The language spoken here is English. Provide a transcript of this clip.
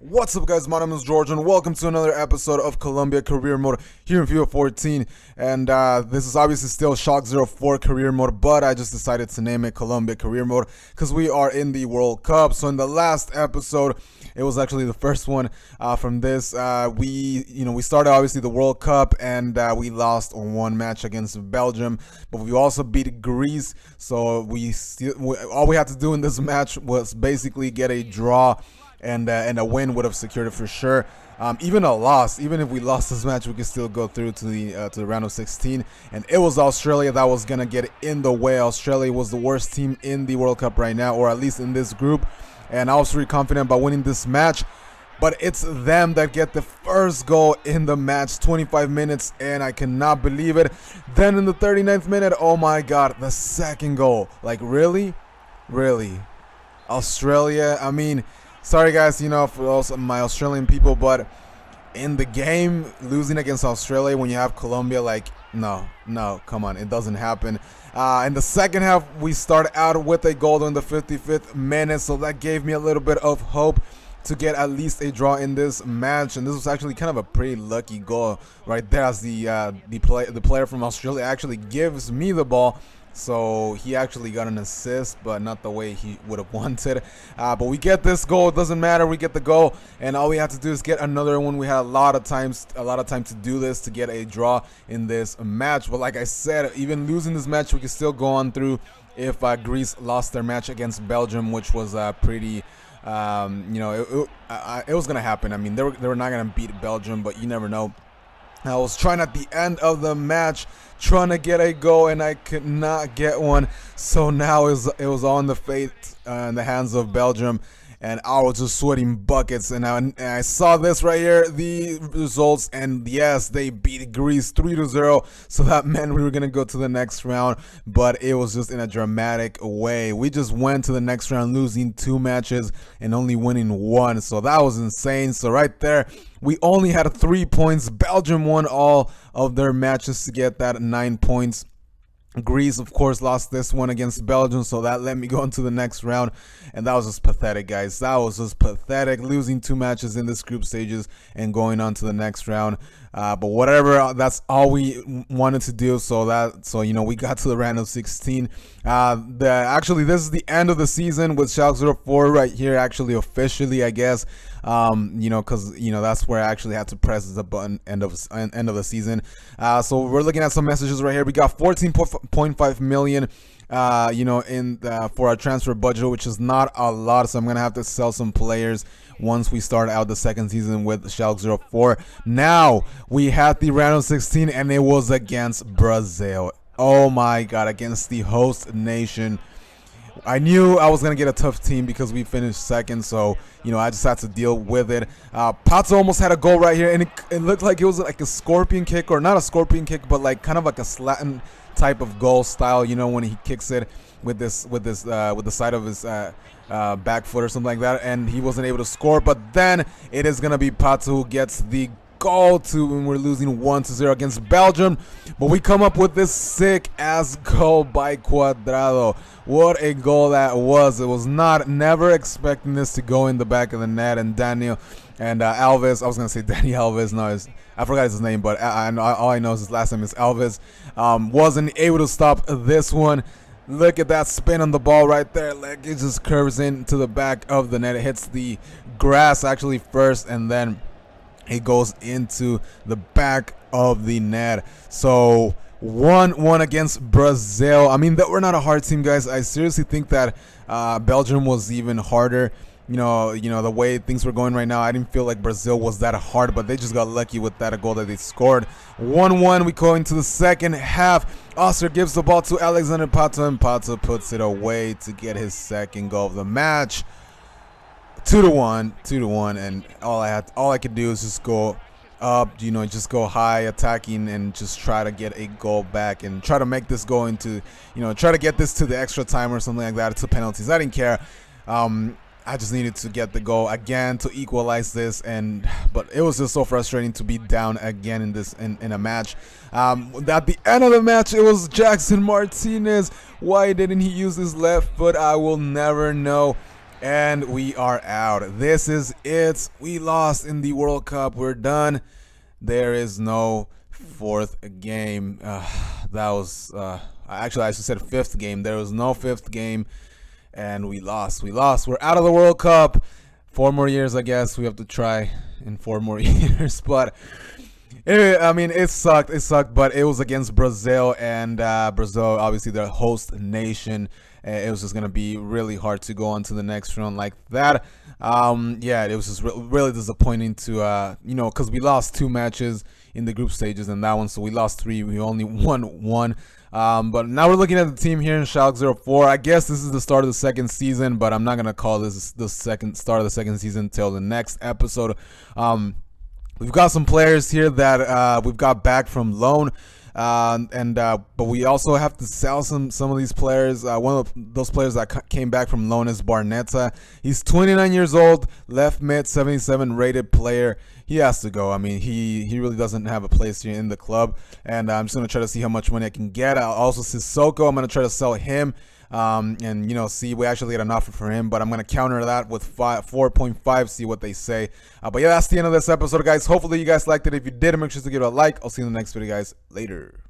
What's up, guys? My name is George and welcome to another episode of Colombia Career Mode here in FIFA 14. And this is obviously still Shock 04 Career Mode, but I just decided to name it Colombia Career Mode because we are in the World Cup. So in the last episode, it was actually the first one from this. We started obviously the World Cup and we lost on one match against Belgium, but we also beat Greece. So all we had to do in this match was basically get a draw. And a win would have secured it for sure. Even if we lost this match, we could still go through to the round of 16. And it was Australia that was gonna get in the way. Australia was the worst team in the World Cup right now, or at least in this group. And I was pretty confident about winning this match. But it's them that get the first goal in the match, 25 minutes, and I cannot believe it. Then in the 39th minute, oh my God, the second goal. Like, really? Australia, I mean, sorry guys, for those of my Australian people, but in the game, losing against Australia when you have Colombia, like, no, come on, it doesn't happen. In the second half, we start out with a goal in the 55th minute, so that gave me a little bit of hope to get at least a draw in this match. And this was actually kind of a pretty lucky goal right there, as the player from Australia actually gives me the ball. So he actually got an assist, but not the way he would have wanted. But we get this goal. It doesn't matter. We get the goal, and all we have to do is get another one. We had a lot of time to do this, to get a draw in this match. But like I said, even losing this match, we can still go on through if Greece lost their match against Belgium, which was pretty. It was gonna happen. I mean, they were not gonna beat Belgium, but you never know. I was trying at the end of the match, trying to get a goal, and I could not get one. So now it was on the fate in the hands of Belgium, and I was just sweating buckets. And I saw this right here, the results, and yes, they beat Greece 3-0. So that meant we were gonna go to the next round, but it was just in a dramatic way. We just went to the next round, losing 2 matches and only winning 1. So that was insane. So right there, we only had 3 points. Belgium won all of their matches to get that 9 points. Greece, of course, lost this one against Belgium, so that let me go into the next round, and that was just pathetic, guys. That was just pathetic, losing 2 matches in this group stages and going on to the next round. But whatever, that's all we wanted to do. So we got to the round of 16. Actually, this is the end of the season with Shock 04 right here. Actually, officially, I guess. Because that's where I actually had to press the button. End of the season. So we're looking at some messages right here. We got 14.5 million. For our transfer budget, which is not a lot, so I'm gonna have to sell some players once we start out the second season with Schalke 04. Now we had the round of 16, and it was against Brazil. Oh my God, against the host nation. I knew I was gonna get a tough team because we finished second, so I just had to deal with it. Pato almost had a goal right here, and it looked like it was like a scorpion kick, or not a scorpion kick, but like kind of like a Slatin type of goal style, when he kicks it with the side of his back foot or something like that, and he wasn't able to score. But then it is gonna be Pato who gets the goal when we're losing 1-0 against Belgium. But we come up with this sick ass goal by Cuadrado. What a goal that was. It was never expecting this to go in the back of the net. And Daniel and Alves, I was gonna say Danny Alves, no, I forgot his name, but all I know is his last name is Alves. Wasn't able to stop this one. Look at that spin on the ball right there. Like, it just curves into the back of the net. It hits the grass actually first, and then it goes into the back of the net. So 1-1 against Brazil. I mean, we're not a hard team, guys. I seriously think that Belgium was even harder. The way things were going right now, I didn't feel like Brazil was that hard, but they just got lucky with that goal that they scored. 1-1, we go into the second half. Oscar gives the ball to Alexander Pato, and Pato puts it away to get his second goal of the match. 2-1, and all I could do is just go up, just go high attacking and just try to get a goal back and try to make this go into, try to get this to the extra time or something like that, to penalties. I didn't care. I just needed to get the goal again to equalize this, but it was just so frustrating to be down again in a match. At the end of the match, it was Jackson Martinez. Why didn't he use his left foot? I will never know. And we are out. This is it. We lost in the World Cup. We're done. There is no fourth game. That was actually I should said fifth game. There was no fifth game, and we lost. We lost. We're out of the World Cup. 4 more years, I guess. We have to try in 4 more years. But anyway, I mean, it sucked. It sucked, but it was against Brazil, and Brazil, obviously, the host nation. It was just gonna be really hard to go on to the next round like that. Yeah, it was just really disappointing to because we lost 2 matches in the group stages and that one, so we lost 3. We only won 1. But now we're looking at the team here in Schalke 04. I guess this is the start of the second season, but I'm not gonna call this the second start of the second season until the next episode. We've got some players here that we've got back from loan. But we also have to sell some of these players. One of those players that came back from loan is Barnetta. He's 29 years old, left mid, 77 rated player. He has to go. I mean, he really doesn't have a place here in the club. And I'm just gonna try to see how much money I can get. Also, Sissoko, I'm gonna try to sell him. And see, we actually get an offer for him, but I'm gonna counter that with 4.5, see what they say. But yeah, that's the end of this episode, guys. Hopefully you guys liked it. If you did, make sure to give it a like. I'll see you in the next video, guys. Later.